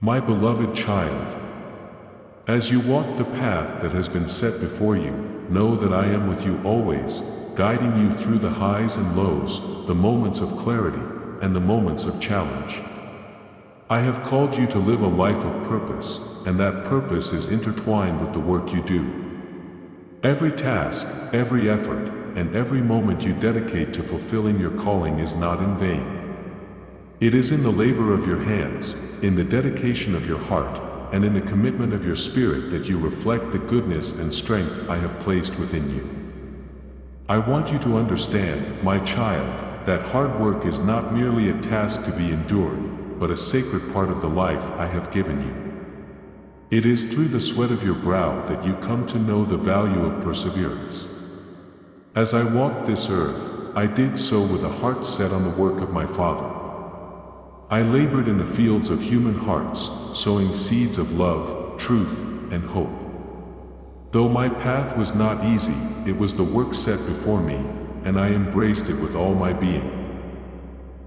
My beloved child, as you walk the path that has been set before you, know that I am with you always, guiding you through the highs and lows, the moments of clarity, and the moments of challenge. I have called you to live a life of purpose, and that purpose is intertwined with the work you do. Every task, every effort, and every moment you dedicate to fulfilling your calling is not in vain. It is in the labor of your hands, in the dedication of your heart, and in the commitment of your spirit that you reflect the goodness and strength I have placed within you. I want you to understand, my child, that hard work is not merely a task to be endured, but a sacred part of the life I have given you. It is through the sweat of your brow that you come to know the value of perseverance. As I walked this earth, I did so with a heart set on the work of my Father. I labored in the fields of human hearts, sowing seeds of love, truth, and hope. Though my path was not easy, it was the work set before me, and I embraced it with all my being.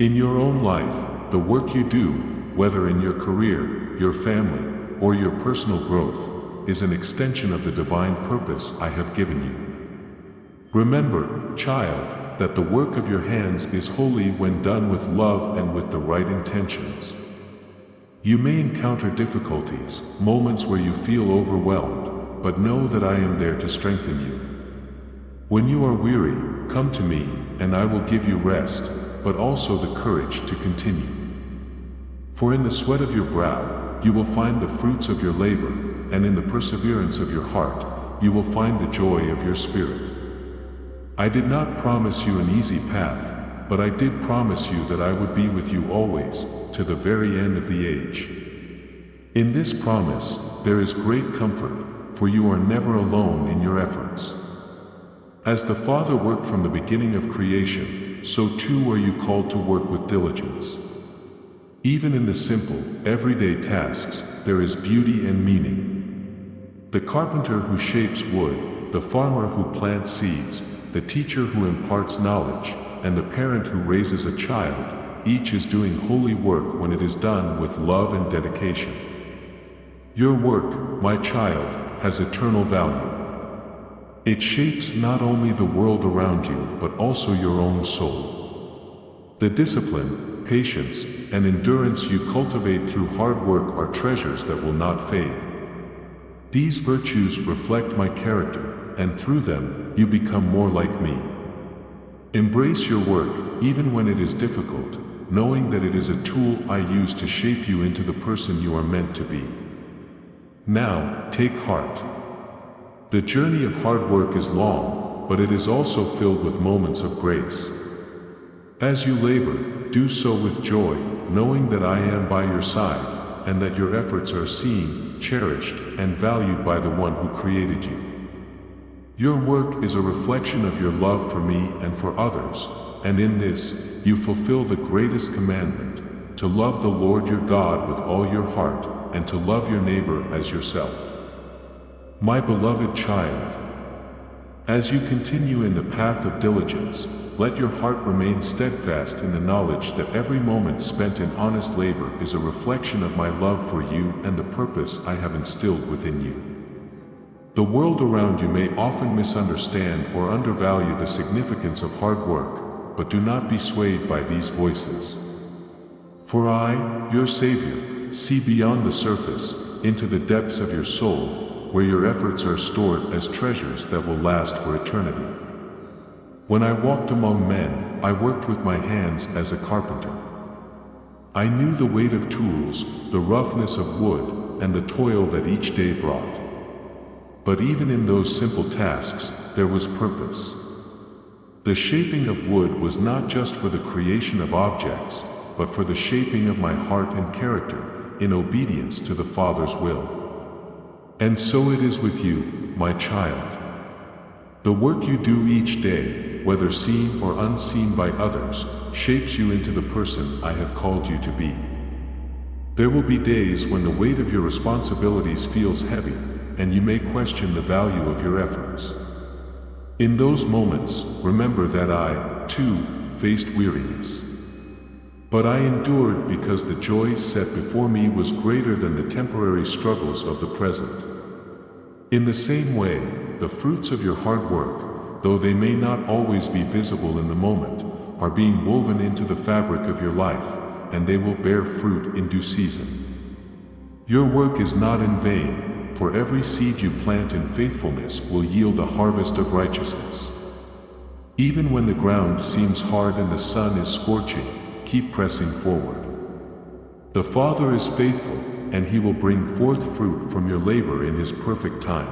In your own life, the work you do, whether in your career, your family, or your personal growth, is an extension of the divine purpose I have given you. Remember, child, that the work of your hands is holy when done with love and with the right intentions. You may encounter difficulties, moments where you feel overwhelmed, but know that I am there to strengthen you. When you are weary, come to me, and I will give you rest, but also the courage to continue. For in the sweat of your brow, you will find the fruits of your labor, and in the perseverance of your heart, you will find the joy of your spirit. I did not promise you an easy path, but I did promise you that I would be with you always, to the very end of the age. In this promise, there is great comfort, for you are never alone in your efforts. As the Father worked from the beginning of creation, so too are you called to work with diligence. Even in the simple, everyday tasks, there is beauty and meaning. The carpenter who shapes wood, the farmer who plants seeds, the teacher who imparts knowledge, and the parent who raises a child, each is doing holy work when it is done with love and dedication. Your work, my child, has eternal value. It shapes not only the world around you, but also your own soul. The discipline, patience, and endurance you cultivate through hard work are treasures that will not fade. These virtues reflect my character, and through them, you become more like me. Embrace your work, even when it is difficult, knowing that it is a tool I use to shape you into the person you are meant to be. Now, take heart. The journey of hard work is long, but it is also filled with moments of grace. As you labor, do so with joy, knowing that I am by your side, and that your efforts are seen, cherished, and valued by the one who created you. Your work is a reflection of your love for me and for others, and in this, you fulfill the greatest commandment, to love the Lord your God with all your heart, and to love your neighbor as yourself. My beloved child, as you continue in the path of diligence, let your heart remain steadfast in the knowledge that every moment spent in honest labor is a reflection of my love for you and the purpose I have instilled within you. The world around you may often misunderstand or undervalue the significance of hard work, but do not be swayed by these voices. For I, your Savior, see beyond the surface, into the depths of your soul, where your efforts are stored as treasures that will last for eternity. When I walked among men, I worked with my hands as a carpenter. I knew the weight of tools, the roughness of wood, and the toil that each day brought. But even in those simple tasks, there was purpose. The shaping of wood was not just for the creation of objects, but for the shaping of my heart and character, in obedience to the Father's will. And so it is with you, my child. The work you do each day, whether seen or unseen by others, shapes you into the person I have called you to be. There will be days when the weight of your responsibilities feels heavy, and you may question the value of your efforts. In those moments, remember that I, too, faced weariness. But I endured because the joy set before me was greater than the temporary struggles of the present. In the same way, the fruits of your hard work, though they may not always be visible in the moment, are being woven into the fabric of your life, and they will bear fruit in due season. Your work is not in vain, for every seed you plant in faithfulness will yield a harvest of righteousness. Even when the ground seems hard and the sun is scorching, keep pressing forward. The Father is faithful, and He will bring forth fruit from your labor in His perfect time.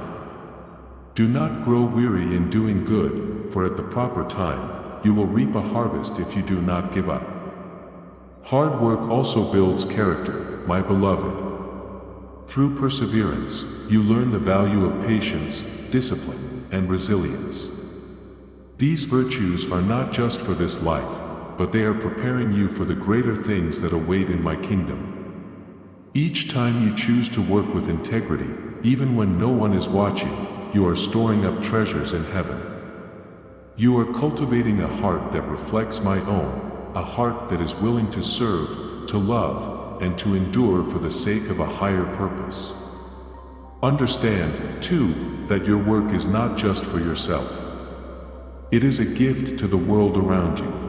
Do not grow weary in doing good, for at the proper time, you will reap a harvest if you do not give up. Hard work also builds character, my beloved. Through perseverance, you learn the value of patience, discipline, and resilience. These virtues are not just for this life, but they are preparing you for the greater things that await in my kingdom. Each time you choose to work with integrity, even when no one is watching, you are storing up treasures in heaven. You are cultivating a heart that reflects my own, a heart that is willing to serve, to love, and to endure for the sake of a higher purpose. Understand, too, that your work is not just for yourself. It is a gift to the world around you.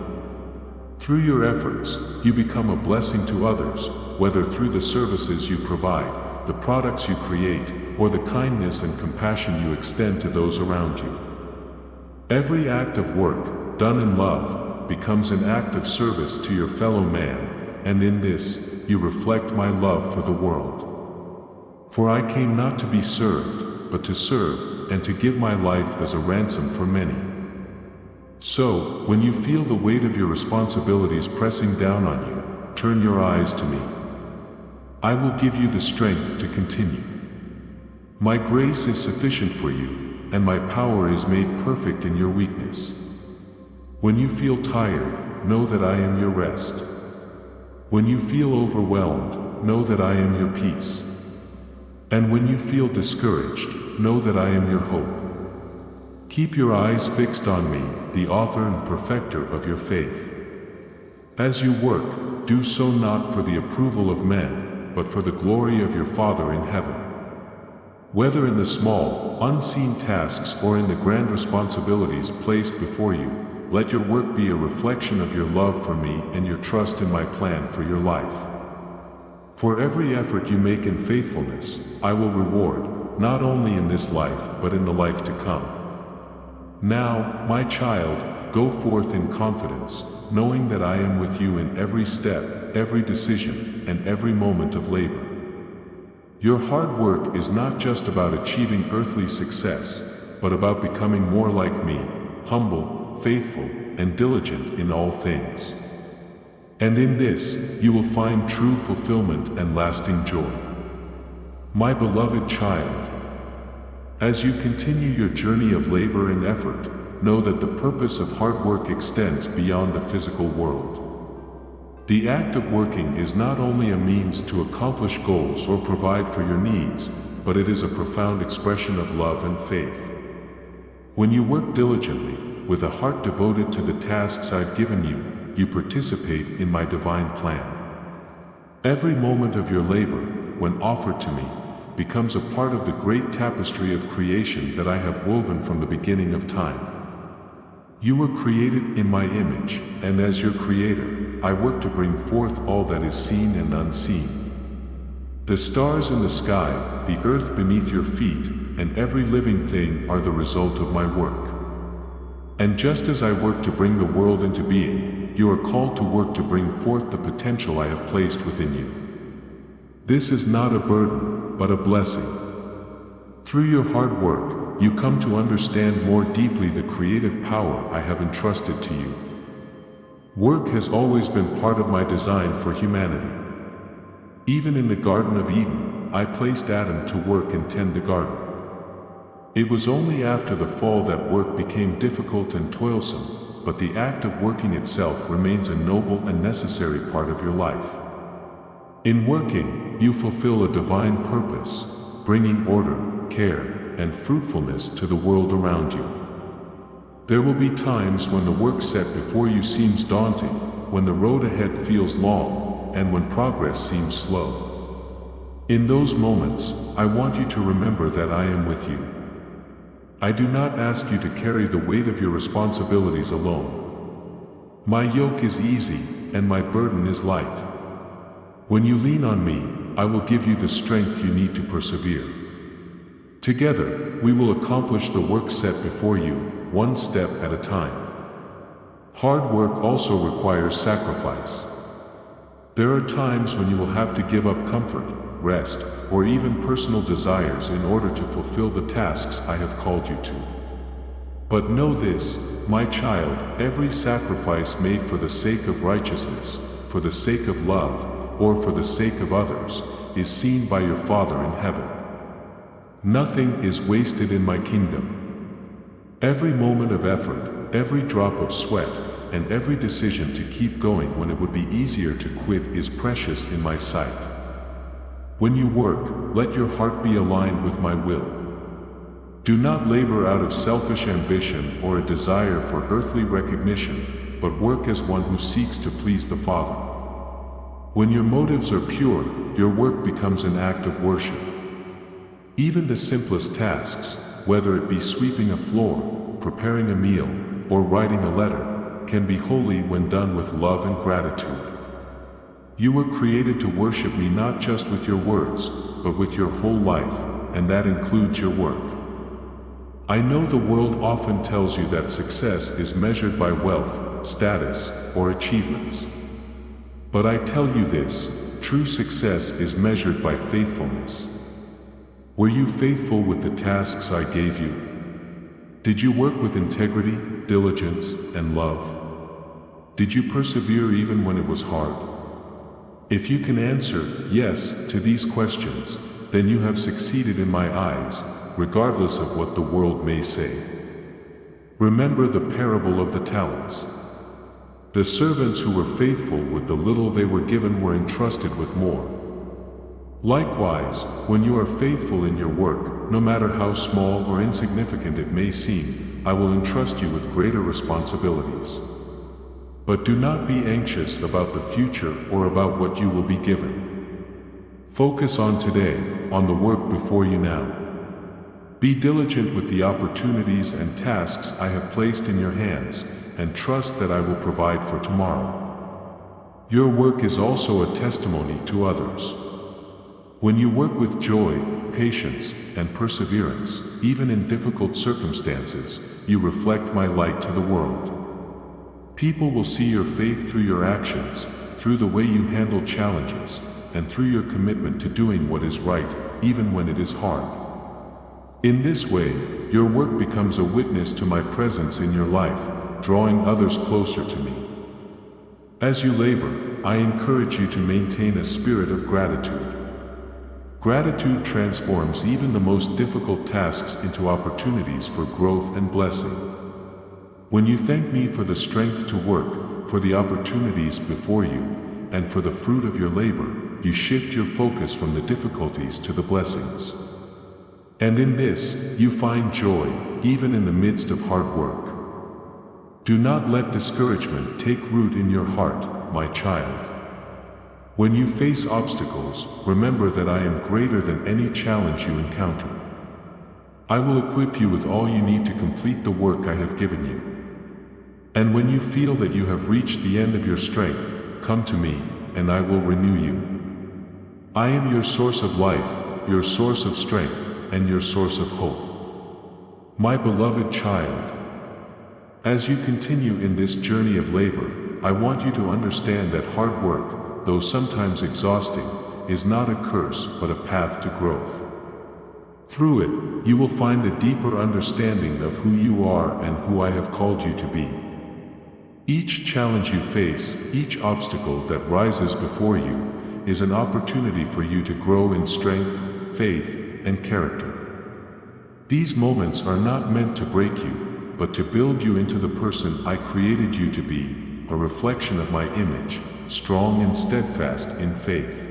Through your efforts, you become a blessing to others, whether through the services you provide, the products you create, or the kindness and compassion you extend to those around you. Every act of work, done in love, becomes an act of service to your fellow man, and in this, you reflect my love for the world. For I came not to be served, but to serve, and to give my life as a ransom for many. So, when you feel the weight of your responsibilities pressing down on you, turn your eyes to me. I will give you the strength to continue. My grace is sufficient for you, and my power is made perfect in your weakness. When you feel tired, know that I am your rest. When you feel overwhelmed, know that I am your peace. And when you feel discouraged, know that I am your hope. Keep your eyes fixed on me, the author and perfecter of your faith. As you work, do so not for the approval of men, but for the glory of your Father in heaven. Whether in the small, unseen tasks or in the grand responsibilities placed before you, let your work be a reflection of your love for me and your trust in my plan for your life. For every effort you make in faithfulness, I will reward, not only in this life but in the life to come. Now, my child, go forth in confidence, knowing that I am with you in every step, every decision, and every moment of labor. Your hard work is not just about achieving earthly success, but about becoming more like me, humble, faithful, and diligent in all things. And in this, you will find true fulfillment and lasting joy. My beloved child, as you continue your journey of labor and effort, know that the purpose of hard work extends beyond the physical world. The act of working is not only a means to accomplish goals or provide for your needs, but it is a profound expression of love and faith. When you work diligently, with a heart devoted to the tasks I've given you, you participate in my divine plan. Every moment of your labor, when offered to me, becomes a part of the great tapestry of creation that I have woven from the beginning of time. You were created in my image, and as your creator, I work to bring forth all that is seen and unseen. The stars in the sky, the earth beneath your feet, and every living thing are the result of my work. And just as I work to bring the world into being, you are called to work to bring forth the potential I have placed within you. This is not a burden, but a blessing. Through your hard work, you come to understand more deeply the creative power I have entrusted to you. Work has always been part of my design for humanity. Even in the Garden of Eden, I placed Adam to work and tend the garden. It was only after the fall that work became difficult and toilsome, but the act of working itself remains a noble and necessary part of your life. In working, you fulfill a divine purpose, bringing order, care, and fruitfulness to the world around you. There will be times when the work set before you seems daunting, when the road ahead feels long, and when progress seems slow. In those moments, I want you to remember that I am with you. I do not ask you to carry the weight of your responsibilities alone. My yoke is easy, and my burden is light. When you lean on me, I will give you the strength you need to persevere. Together, we will accomplish the work set before you, one step at a time. Hard work also requires sacrifice. There are times when you will have to give up comfort, rest, or even personal desires in order to fulfill the tasks I have called you to. But know this, my child, every sacrifice made for the sake of righteousness, for the sake of love, or for the sake of others, is seen by your Father in heaven. Nothing is wasted in my kingdom. Every moment of effort, every drop of sweat, and every decision to keep going when it would be easier to quit is precious in my sight. When you work, let your heart be aligned with my will. Do not labor out of selfish ambition or a desire for earthly recognition, but work as one who seeks to please the Father. When your motives are pure, your work becomes an act of worship. Even the simplest tasks, whether it be sweeping a floor, preparing a meal, or writing a letter, can be holy when done with love and gratitude. You were created to worship me not just with your words, but with your whole life, and that includes your work. I know the world often tells you that success is measured by wealth, status, or achievements. But I tell you this, true success is measured by faithfulness. Were you faithful with the tasks I gave you? Did you work with integrity, diligence, and love? Did you persevere even when it was hard? If you can answer yes to these questions, then you have succeeded in my eyes, regardless of what the world may say. Remember the parable of the talents. The servants who were faithful with the little they were given were entrusted with more. Likewise, when you are faithful in your work, no matter how small or insignificant it may seem, I will entrust you with greater responsibilities. But do not be anxious about the future or about what you will be given. Focus on today, on the work before you now. Be diligent with the opportunities and tasks I have placed in your hands, and trust that I will provide for tomorrow. Your work is also a testimony to others. When you work with joy, patience, and perseverance, even in difficult circumstances, you reflect my light to the world. People will see your faith through your actions, through the way you handle challenges, and through your commitment to doing what is right, even when it is hard. In this way, your work becomes a witness to my presence in your life, drawing others closer to me. As you labor, I encourage you to maintain a spirit of gratitude. Gratitude transforms even the most difficult tasks into opportunities for growth and blessing. When you thank me for the strength to work, for the opportunities before you, and for the fruit of your labor, you shift your focus from the difficulties to the blessings. And in this, you find joy, even in the midst of hard work. Do not let discouragement take root in your heart, my child. When you face obstacles, remember that I am greater than any challenge you encounter. I will equip you with all you need to complete the work I have given you. And when you feel that you have reached the end of your strength, come to me, and I will renew you. I am your source of life, your source of strength, and your source of hope. My beloved child, as you continue in this journey of labor, I want you to understand that hard work, though sometimes exhausting, is not a curse but a path to growth. Through it, you will find a deeper understanding of who you are and who I have called you to be. Each challenge you face, each obstacle that rises before you, is an opportunity for you to grow in strength, faith, and character. These moments are not meant to break you, but to build you into the person I created you to be, a reflection of my image, strong and steadfast in faith.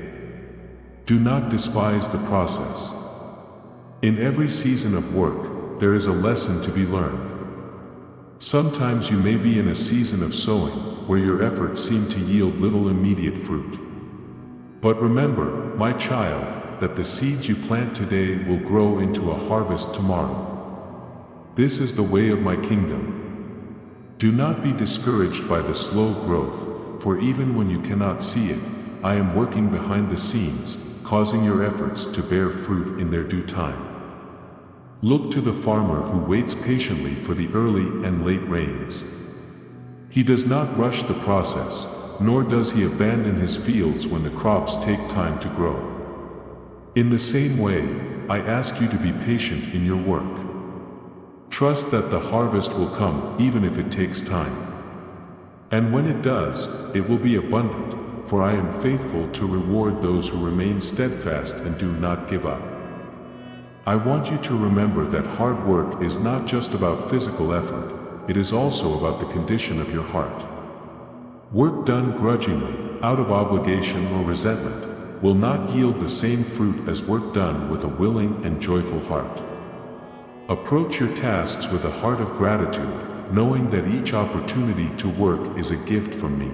Do not despise the process. In every season of work, there is a lesson to be learned. Sometimes you may be in a season of sowing, where your efforts seem to yield little immediate fruit. But remember, my child, that the seeds you plant today will grow into a harvest tomorrow. This is the way of my kingdom. Do not be discouraged by the slow growth, for even when you cannot see it, I am working behind the scenes, causing your efforts to bear fruit in their due time. Look to the farmer who waits patiently for the early and late rains. He does not rush the process, nor does he abandon his fields when the crops take time to grow. In the same way, I ask you to be patient in your work. Trust that the harvest will come even if it takes time. And when it does, it will be abundant, for I am faithful to reward those who remain steadfast and do not give up. I want you to remember that hard work is not just about physical effort, it is also about the condition of your heart. Work done grudgingly, out of obligation or resentment, will not yield the same fruit as work done with a willing and joyful heart. Approach your tasks with a heart of gratitude, knowing that each opportunity to work is a gift from me.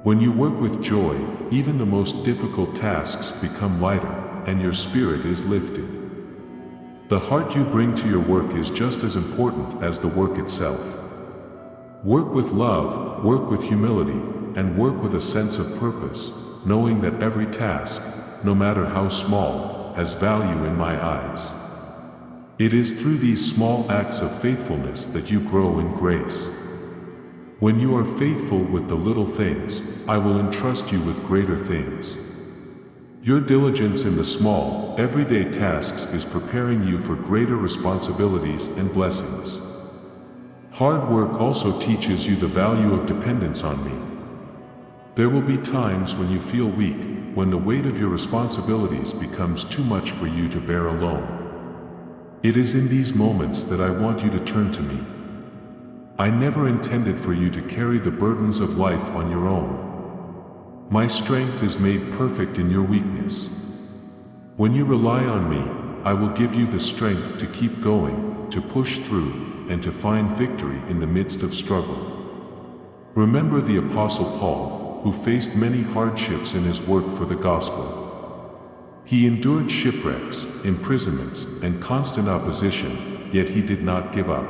When you work with joy, even the most difficult tasks become lighter, and your spirit is lifted. The heart you bring to your work is just as important as the work itself. Work with love, work with humility, and work with a sense of purpose, knowing that every task, no matter how small, has value in my eyes. It is through these small acts of faithfulness that you grow in grace. When you are faithful with the little things, I will entrust you with greater things. Your diligence in the small, everyday tasks is preparing you for greater responsibilities and blessings. Hard work also teaches you the value of dependence on me. There will be times when you feel weak, when the weight of your responsibilities becomes too much for you to bear alone. It is in these moments that I want you to turn to me. I never intended for you to carry the burdens of life on your own. My strength is made perfect in your weakness. When you rely on me, I will give you the strength to keep going, to push through, and to find victory in the midst of struggle. Remember the Apostle Paul, who faced many hardships in his work for the gospel. He endured shipwrecks, imprisonments, and constant opposition, yet he did not give up.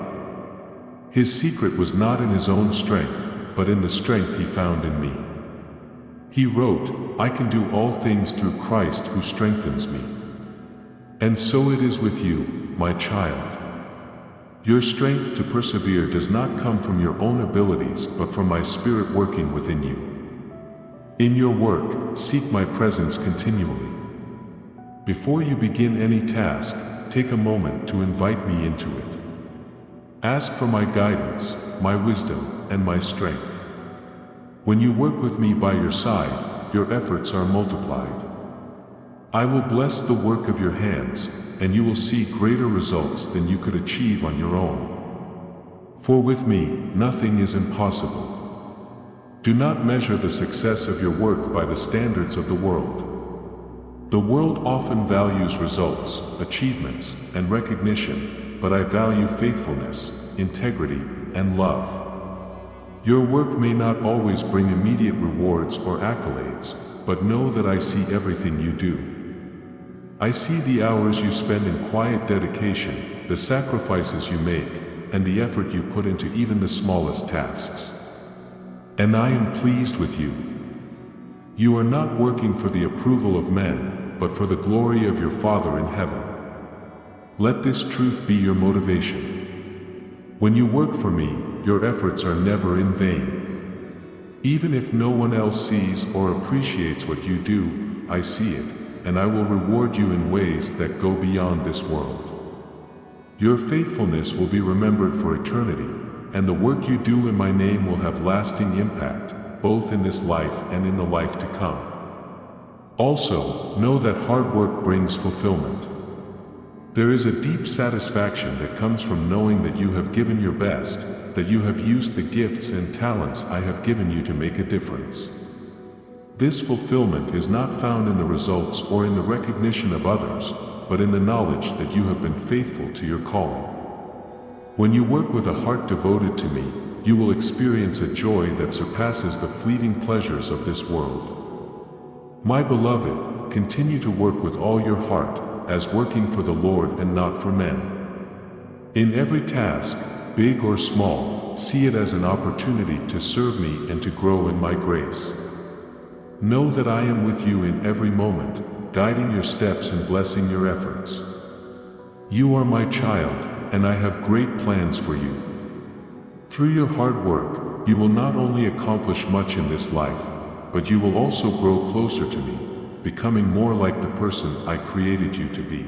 His secret was not in his own strength, but in the strength he found in me. He wrote, "I can do all things through Christ who strengthens me." And so it is with you, my child. Your strength to persevere does not come from your own abilities but from my Spirit working within you. In your work, seek my presence continually. Before you begin any task, take a moment to invite me into it. Ask for my guidance, my wisdom, and my strength. When you work with me by your side, your efforts are multiplied. I will bless the work of your hands, and you will see greater results than you could achieve on your own. For with me, nothing is impossible. Do not measure the success of your work by the standards of the world. The world often values results, achievements, and recognition, but I value faithfulness, integrity, and love. Your work may not always bring immediate rewards or accolades, but know that I see everything you do. I see the hours you spend in quiet dedication, the sacrifices you make, and the effort you put into even the smallest tasks. And I am pleased with you. You are not working for the approval of men, but for the glory of your Father in heaven. Let this truth be your motivation. When you work for me, your efforts are never in vain. Even if no one else sees or appreciates what you do, I see it, and I will reward you in ways that go beyond this world. Your faithfulness will be remembered for eternity, and the work you do in my name will have lasting impact, both in this life and in the life to come. Also, know that hard work brings fulfillment. There is a deep satisfaction that comes from knowing that you have given your best, that you have used the gifts and talents I have given you to make a difference. This fulfillment is not found in the results or in the recognition of others, but in the knowledge that you have been faithful to your calling. When you work with a heart devoted to me, you will experience a joy that surpasses the fleeting pleasures of this world. My beloved, continue to work with all your heart, as working for the Lord and not for men. In every task, big or small, see it as an opportunity to serve me and to grow in my grace. Know that I am with you in every moment, guiding your steps and blessing your efforts. You are my child, and I have great plans for you. Through your hard work, you will not only accomplish much in this life, but you will also grow closer to me, becoming more like the person I created you to be.